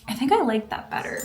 I think I like that better.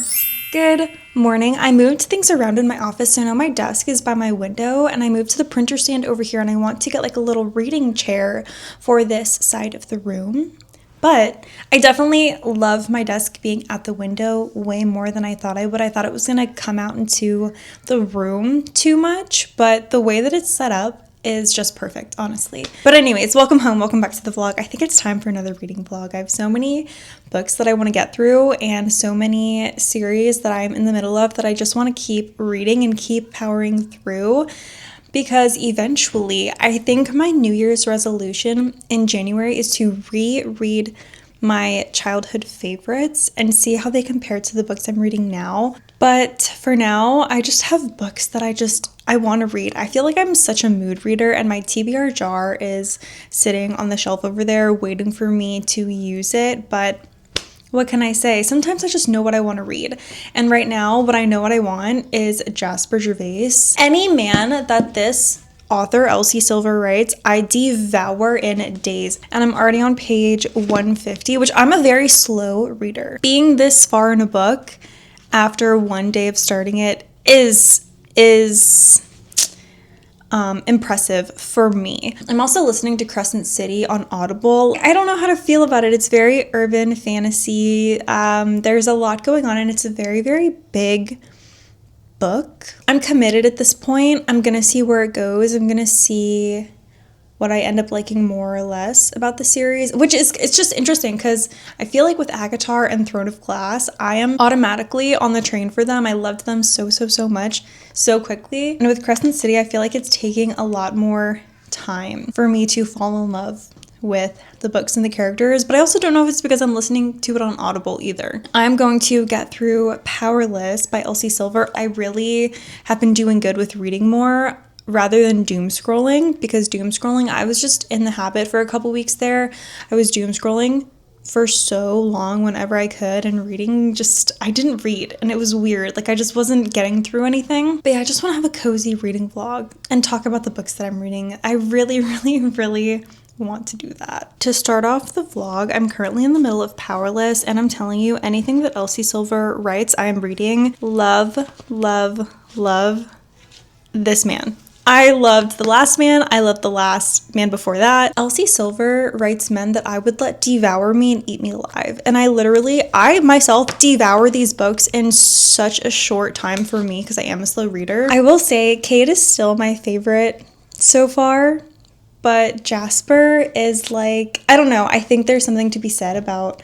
Good morning. I moved things around in my office, so now my desk is by my window, and I moved to the printer stand over here, and I want to get like a little reading chair for this side of the room. But I definitely love my desk being at the window way more than I thought I would. I thought it was gonna come out into the room too much, but the way that it's set up is just perfect, honestly. But anyways, welcome home, welcome back to the vlog. I think it's time for another reading vlog. I have so many books that I want to get through and so many series that I'm in the middle of that I just want to keep reading and keep powering through, because eventually I think my New Year's resolution in January is to reread my childhood favorites and see how they compare to the books I'm reading now. But for now, I just have books that I want to read. I feel like I'm such a mood reader, and my TBR jar is sitting on the shelf over there waiting for me to use it, but what can I say? Sometimes I just know what I want to read. And right now, what I know what I want is Jasper Gervais. Any man that this author, Elsie Silver, writes, I devour in days. And I'm already on page 150, which I'm a very slow reader. Being this far in a book after one day of starting it is impressive for me. I'm also listening to Crescent City on Audible. I don't know how to feel about it. It's very urban fantasy. There's a lot going on, and it's a very, very big book. I'm committed at this point. I'm gonna see where it goes. I'm gonna see what I end up liking more or less about the series, it's just interesting because I feel like with Agatar and Throne of Glass, I am automatically on the train for them. I loved them so much, so quickly. And with Crescent City, I feel like it's taking a lot more time for me to fall in love with the books and the characters, but I also don't know if it's because I'm listening to it on Audible either. I'm going to get through Powerless by Elsie Silver. I really have been doing good with reading more rather than doom scrolling, because doom scrolling, I was just in the habit for a couple weeks there. I was doom scrolling for so long whenever I could, and reading I didn't read, and it was weird. Like, I just wasn't getting through anything. But yeah, I just want to have a cozy reading vlog and talk about the books that I'm reading. I really want to do that. To start off the vlog, I'm currently in the middle of Powerless, and I'm telling you, anything that Elsie Silver writes, I am reading. Love this man. I loved The Last Man. I loved The Last Man before that. Elsie Silver writes men that I would let devour me and eat me alive. And I myself devour these books in such a short time for me because I am a slow reader. I will say Kate is still my favorite so far, but Jasper is like, I don't know. I think there's something to be said about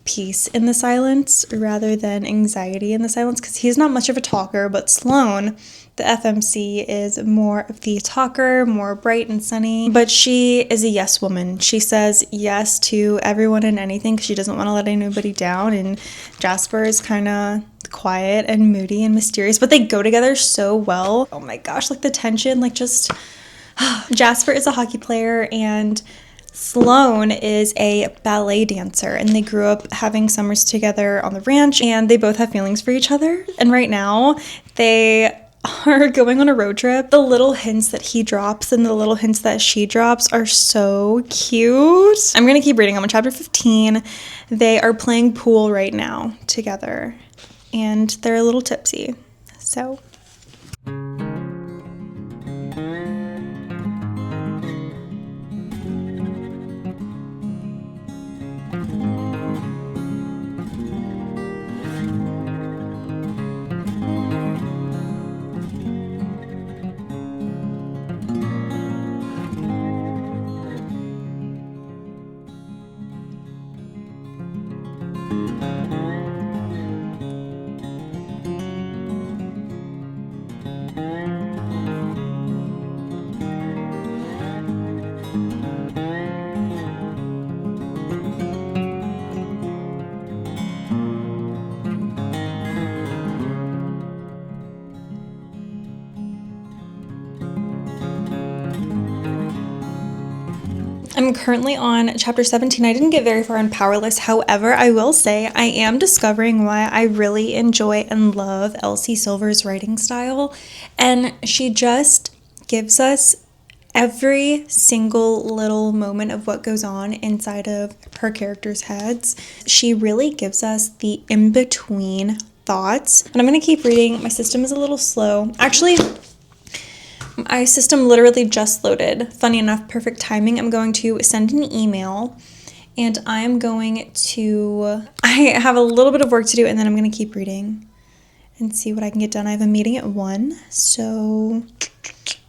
peace in the silence rather than anxiety in the silence, because he's not much of a talker, but Sloane, the FMC, is more of the talker, more bright and sunny, but she is a yes woman. She says yes to everyone and anything because she doesn't want to let anybody down, and Jasper is kind of quiet and moody and mysterious, but they go together so well. Oh my gosh, like the tension, like just Jasper is a hockey player and Sloane is a ballet dancer, and they grew up having summers together on the ranch, and they both have feelings for each other. And right now they are going on a road trip. The little hints that he drops and the little hints that she drops are so cute. I'm gonna keep reading. I'm on chapter 15. They are playing pool right now together, and they're a little tipsy. So I'm currently on chapter 17. I didn't get very far in Powerless. However, I will say I am discovering why I really enjoy and love Elsie Silver's writing style. And she just gives us every single little moment of what goes on inside of her characters' heads. She really gives us the in-between thoughts. And I'm going to keep reading. My system is a little slow. Actually, my system literally just loaded. Funny enough, perfect timing. I'm going to send an email and I'm going to, I have a little bit of work to do and then I'm going to keep reading and see what I can get done. I have a meeting at 1, so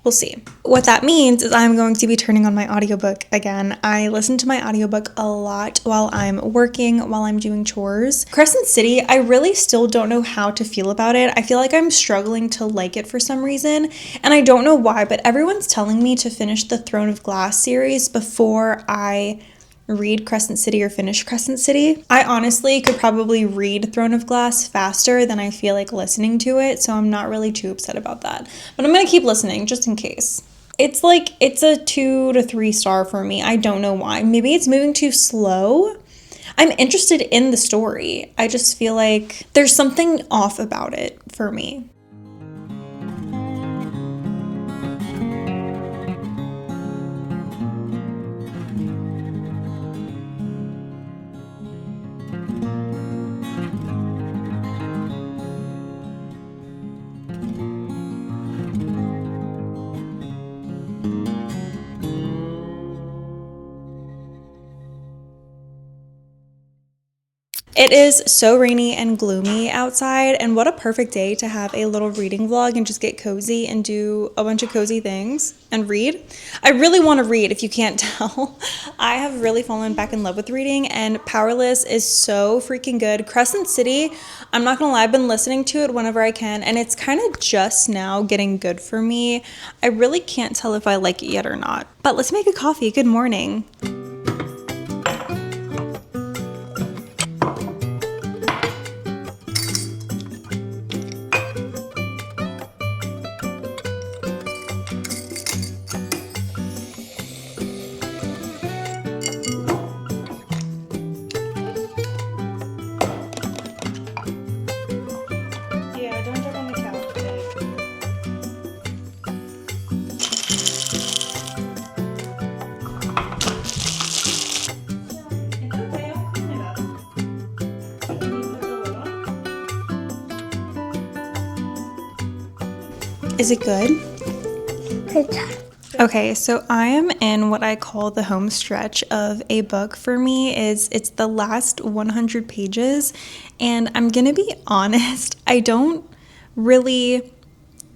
we'll see. What that means is I'm going to be turning on my audiobook again. I listen to my audiobook a lot while I'm working, while I'm doing chores. Crescent City, I really still don't know how to feel about it. I feel like I'm struggling to like it for some reason, and I don't know why, but everyone's telling me to finish the Throne of Glass series before I read Crescent City or finish Crescent City. I honestly could probably read Throne of Glass faster than I feel like listening to it, so I'm not really too upset about that. But I'm gonna keep listening just in case. It's a 2 to 3 star for me. I don't know why. Maybe it's moving too slow. I'm interested in the story. I just feel like there's something off about it for me. It is so rainy and gloomy outside, and what a perfect day to have a little reading vlog and just get cozy and do a bunch of cozy things and read. I really want to read, if you can't tell. I have really fallen back in love with reading, and Powerless is so freaking good. Crescent City, I'm not gonna lie, I've been listening to it whenever I can, and it's kind of just now getting good for me. I really can't tell if I like it yet or not. But let's make a coffee. Good morning. Is it good? Okay, so I am in what I call the home stretch of a book. For me, it's the last 100 pages, and I'm gonna be honest, I don't really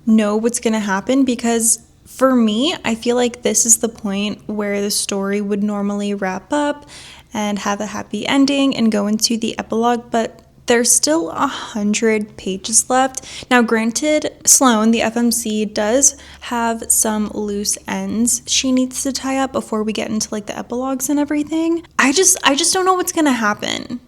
know what's gonna happen because for me, I feel like this is the point where the story would normally wrap up and have a happy ending and go into the epilogue, but there's still 100 pages left. Now, granted, Sloan, the FMC, does have some loose ends she needs to tie up before we get into like the epilogues and everything. I just don't know what's gonna happen.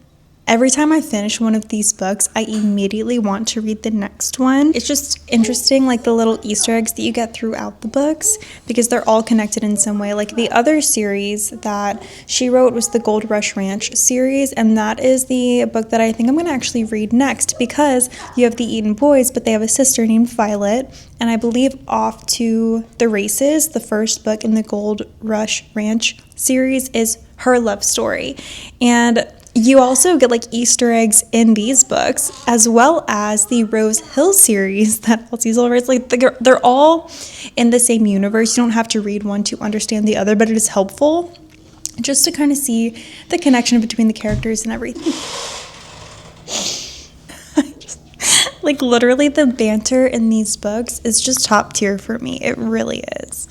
Every time I finish one of these books, I immediately want to read the next one. It's just interesting, like the little Easter eggs that you get throughout the books, because they're all connected in some way. Like the other series that she wrote was the Gold Rush Ranch series, and that is the book that I think I'm going to actually read next, because you have the Eaton boys, but they have a sister named Violet, and I believe Off to the Races, the first book in the Gold Rush Ranch series, is her love story. And you also get like Easter eggs in these books, as well as the Rose Hill series that Elsie's over. It's like they're all in the same universe. You don't have to read one to understand the other, but it is helpful just to kind of see the connection between the characters and everything. Like literally the banter in these books is just top tier for me. It really is.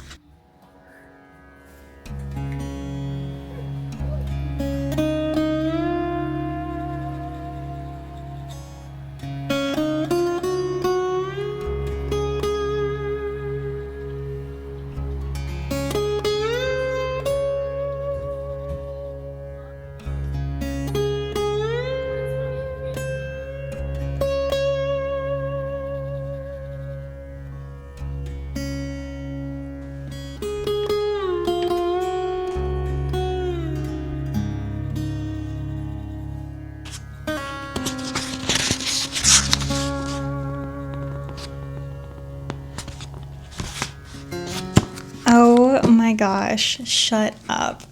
gosh, shut up.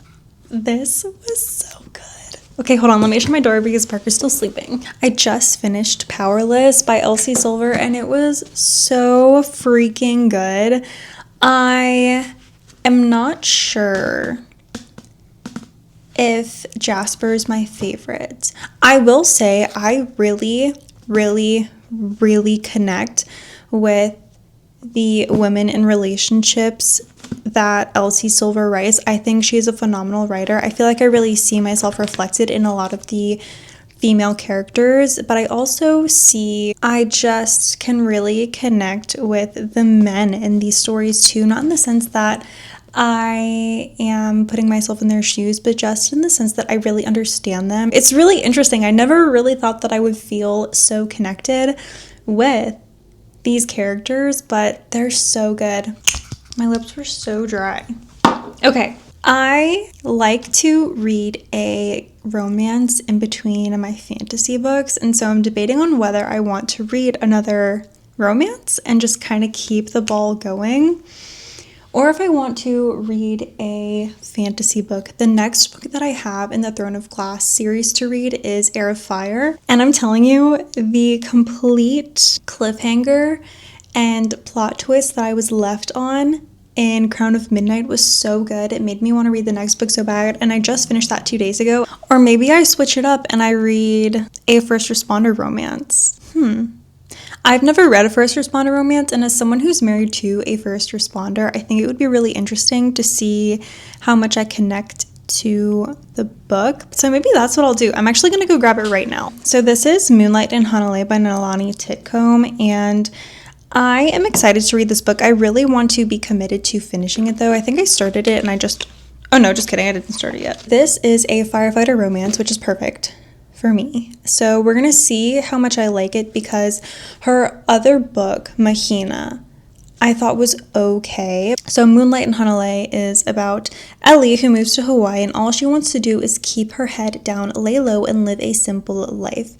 This was so good. Okay, hold on. Let me shut my door because Parker's still sleeping. I just finished Powerless by Elsie Silver, and it was so freaking good. I am not sure if Jasper's my favorite. I will say I really, really, really connect with the women in relationships that Elsie Silver writes. I think she's a phenomenal writer. I feel like I really see myself reflected in a lot of the female characters, but I just can really connect with the men in these stories too, not in the sense that I am putting myself in their shoes, but just in the sense that I really understand them. It's really interesting. I never really thought that I would feel so connected with these characters, but they're so good. My lips were so dry. Okay, I like to read a romance in between my fantasy books, and so I'm debating on whether I want to read another romance and just kind of keep the ball going, or if I want to read a fantasy book. The next book that I have in the Throne of Glass series to read is Heir of Fire. And I'm telling you, the complete cliffhanger and plot twist that I was left on in Crown of Midnight was so good. It made me want to read the next book so bad. And I just finished that 2 days ago. Or maybe I switch it up and I read a first responder romance. I've never read a first responder romance, and as someone who's married to a first responder, I think it would be really interesting to see how much I connect to the book. So maybe that's what I'll do. I'm actually going to go grab it right now. So this is Moonlight in Honolulu by Nalani Titcomb, and I am excited to read this book. I really want to be committed to finishing it though. I think I started it and oh no, just kidding. I didn't start it yet. This is a firefighter romance, which is perfect for me. So we're gonna see how much I like it, because her other book, Mahina, I thought was okay. So Moonlight in Honolulu is about Ellie, who moves to Hawaii, and all she wants to do is keep her head down, lay low, and live a simple life.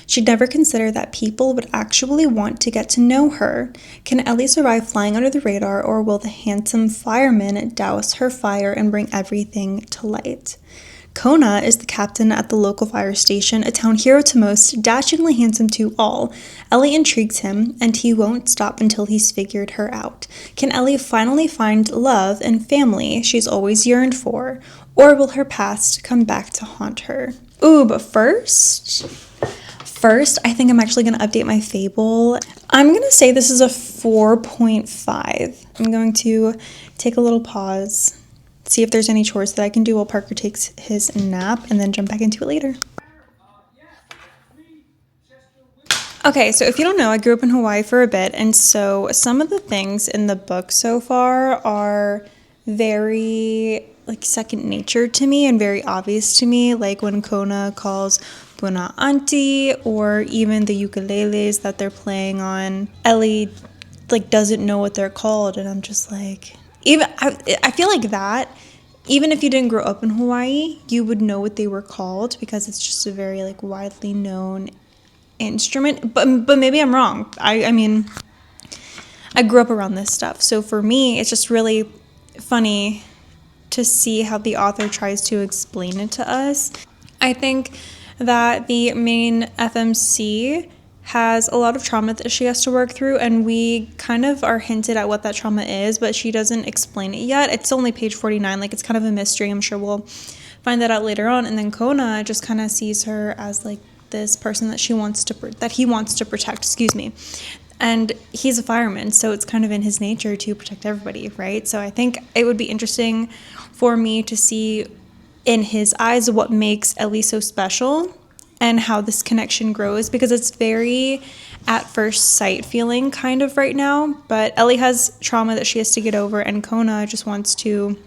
She'd never consider that people would actually want to get to know her. Can Ellie survive flying under the radar, or will the handsome fireman douse her fire and bring everything to light? Kona is the captain at the local fire station, a town hero to most, dashingly handsome to all. Ellie intrigues him, and he won't stop until he's figured her out. Can Ellie finally find love and family she's always yearned for, or will her past come back to haunt her? Ooh, but first, I think I'm actually going to update my Fable. I'm going to say this is a 4.5. I'm going to take a little pause, see if there's any chores that I can do while Parker takes his nap, and then jump back into it later. Okay, so if you don't know, I grew up in Hawaii for a bit, and so some of the things in the book so far are very second nature to me and very obvious to me, like when Kona calls Puna auntie, or even the ukuleles that they're playing on. Ellie doesn't know what they're called, and I'm just like, I feel like that, even if you didn't grow up in Hawaii, you would know what they were called, because it's just a very widely known instrument. But maybe I'm wrong. I mean, I grew up around this stuff, so for me it's just really funny to see how the author tries to explain it to us. I think that the main FMC has a lot of trauma that she has to work through, and we kind of are hinted at what that trauma is, but she doesn't explain it yet. It's only page 49. It's kind of a mystery. I'm sure we'll find that out later on. And then Kona just kind of sees her as this person that he wants to protect, and he's a fireman, so it's kind of in his nature to protect everybody, right? So I think it would be interesting for me to see in his eyes what makes Ellie so special and how this connection grows, because it's very at first sight feeling kind of right now, but Ellie has trauma that she has to get over, and Kona just wants to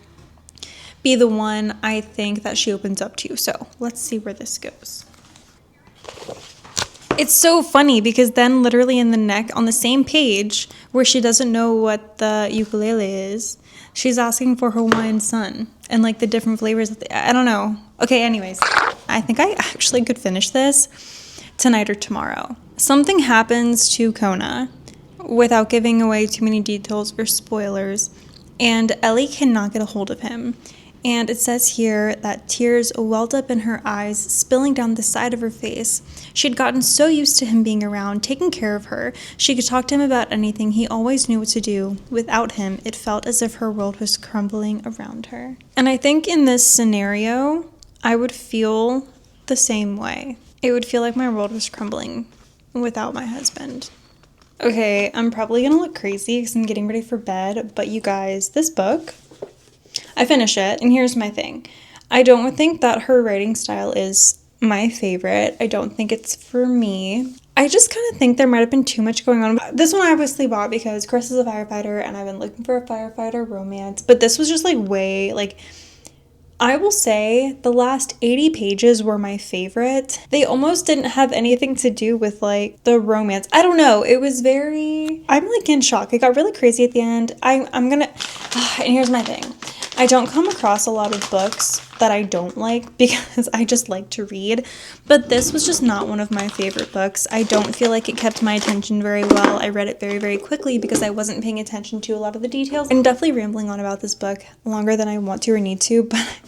be the one, I think, that she opens up to. So let's see where this goes. It's so funny because then literally in the neck on the same page where she doesn't know what the ukulele is, she's asking for Hawaiian Sun and the different flavors. I don't know. Okay, anyways, I think I actually could finish this tonight or tomorrow. Something happens to Kona, without giving away too many details or spoilers. and Ellie cannot get a hold of him. And it says here that tears welled up in her eyes, spilling down the side of her face. She had gotten so used to him being around, taking care of her. She could talk to him about anything. He always knew what to do. Without him, it felt as if her world was crumbling around her. And I think in this scenario, I would feel the same way. It would feel like my world was crumbling without my husband. Okay, I'm probably gonna look crazy because I'm getting ready for bed, but you guys, this book, I finish it, and here's my thing. I don't think that her writing style is my favorite. I don't think it's for me. I just kind of think there might have been too much going on. This one I obviously bought because Chris is a firefighter, and I've been looking for a firefighter romance, but this was just like way, like, I will say the last 80 pages were my favorite. They almost didn't have anything to do with like the romance. I don't know. It was I'm like in shock. It got really crazy at the end. And here's my thing. I don't come across a lot of books that I don't like because I just like to read, but this was just not one of my favorite books. I don't feel like it kept my attention very well. I read it very, very quickly because I wasn't paying attention to a lot of the details. I'm definitely rambling on about this book longer than I want to or need to, but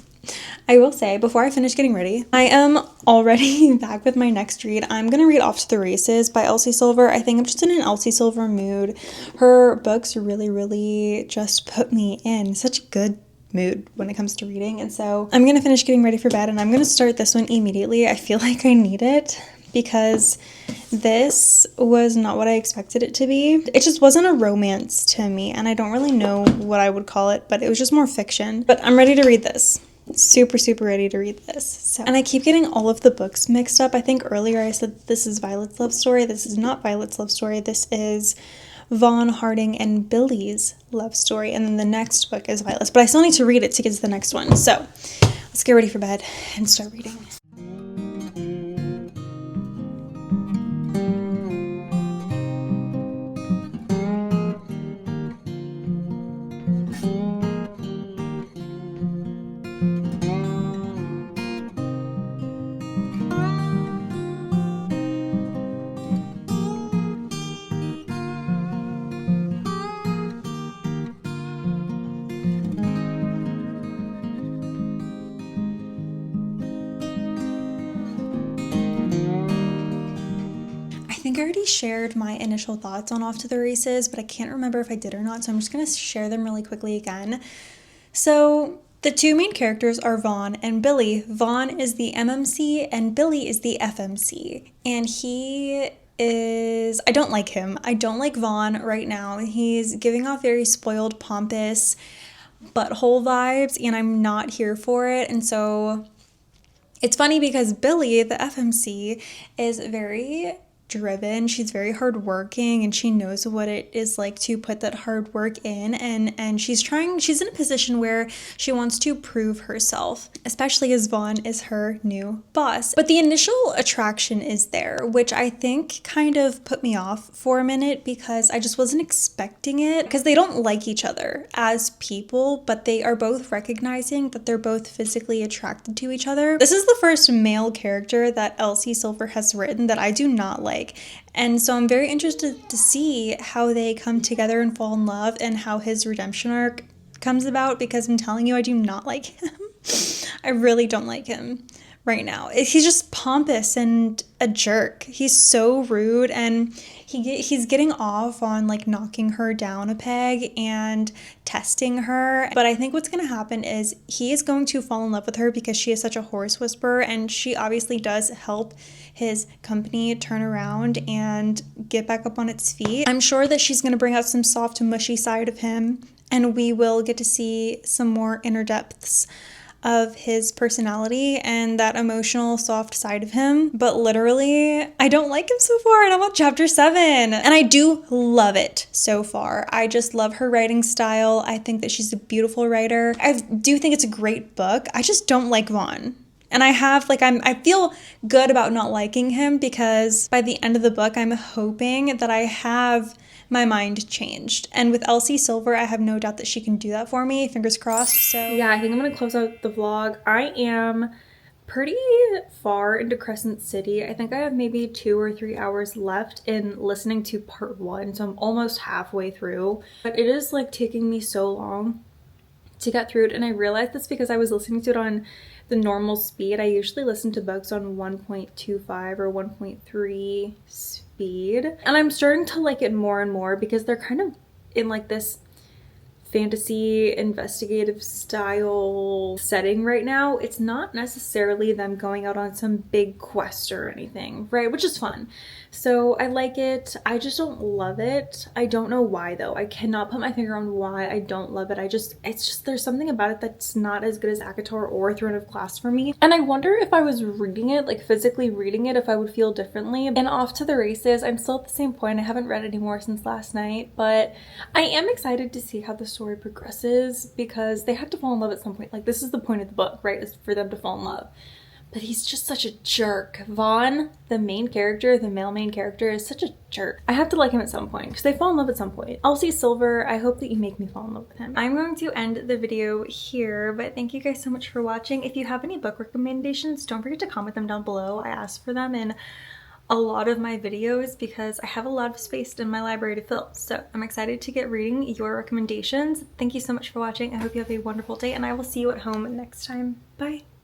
I will say, before I finish getting ready, I am already back with my next read. I'm going to read Off to the Races by Elsie Silver. I think I'm just in an Elsie Silver mood. Her books really, really just put me in such a good mood when it comes to reading, and so I'm gonna finish getting ready for bed and I'm gonna start this one immediately. I feel like I need it because this was not what I expected it to be. It just wasn't a romance to me, and I don't really know what I would call it, but it was just more fiction. But I'm ready to read this. Super, super ready to read this. And I keep getting all of the books mixed up. I think earlier I said this is Violet's love story. This is not Violet's love story. This is Vaughn, Harding, and Billy's love story, and then the next book is Violet's, but I still need to read it to get to the next one. So let's get ready for bed and start reading. I already shared my initial thoughts on Off to the Races, but I can't remember if I did or not, so I'm just going to share them really quickly again. So the two main characters are Vaughn and Billy. Vaughn is the MMC and Billy is the FMC, and I don't like him. I don't like Vaughn right now. He's giving off very spoiled, pompous butthole vibes, and I'm not here for it. And so it's funny because Billy, the FMC, is very driven. She's very hardworking, and she knows what it is like to put that hard work in, and she's in a position where she wants to prove herself, especially as Vaughn is her new boss. But the initial attraction is there, which I think kind of put me off for a minute because I just wasn't expecting it, because they don't like each other as people, but they are both recognizing that they're both physically attracted to each other. This is the first male character that Elsie Silver has written that I do not like. And so I'm very interested to see how they come together and fall in love and how his redemption arc comes about, because I'm telling you, I do not like him. I really don't like him right now. He's just pompous and a jerk. He's so rude, and he's getting off on like knocking her down a peg and testing her. But I think what's going to happen is he is going to fall in love with her because she is such a horse whisperer, and she obviously does help his company turn around and get back up on its feet. I'm sure that she's going to bring out some soft, mushy side of him, and we will get to see some more inner depths of his personality and that emotional, soft side of him. But literally, I don't like him so far, and I'm on chapter 7. And I do love it so far. I just love her writing style. I think that she's a beautiful writer. I do think it's a great book. I just don't like Vaughn. And I feel good about not liking him, because by the end of the book, I'm hoping that I have my mind changed. And with Elsie Silver, I have no doubt that she can do that for me. Fingers crossed. So yeah, I think I'm going to close out the vlog. I am pretty far into Crescent City. I think I have maybe 2 or 3 hours left in listening to part 1, so I'm almost halfway through. But it is like taking me so long to get through it, and I realized this because I was listening to it on the normal speed. I usually listen to books on 1.25 or 1.3 speed, and I'm starting to like it more and more because they're kind of in like this fantasy investigative style setting right now. It's not necessarily them going out on some big quest or anything, right? Which is fun. So I like it. I just don't love it. I don't know why though. I cannot put my finger on why I don't love it. It's just there's something about it that's not as good as ACOTAR or Throne of Glass for me. And I wonder if I was reading it, like physically reading it, if I would feel differently. And off to the races. I'm still at the same point. I haven't read any more since last night, but I am excited to see how the story progresses because they have to fall in love at some point. Like, this is the point of the book, right? Is for them to fall in love. But he's just such a jerk. Vaughn, the main character, the male main character, is such a jerk. I have to like him at some point because they fall in love at some point. I'll see Silver. I hope that you make me fall in love with him. I'm going to end the video here, but thank you guys so much for watching. If you have any book recommendations, don't forget to comment them down below. I asked for them in a lot of my videos because I have a lot of space in my library to fill. So I'm excited to get reading your recommendations. Thank you so much for watching. I hope you have a wonderful day, and I will see you at home next time. Bye.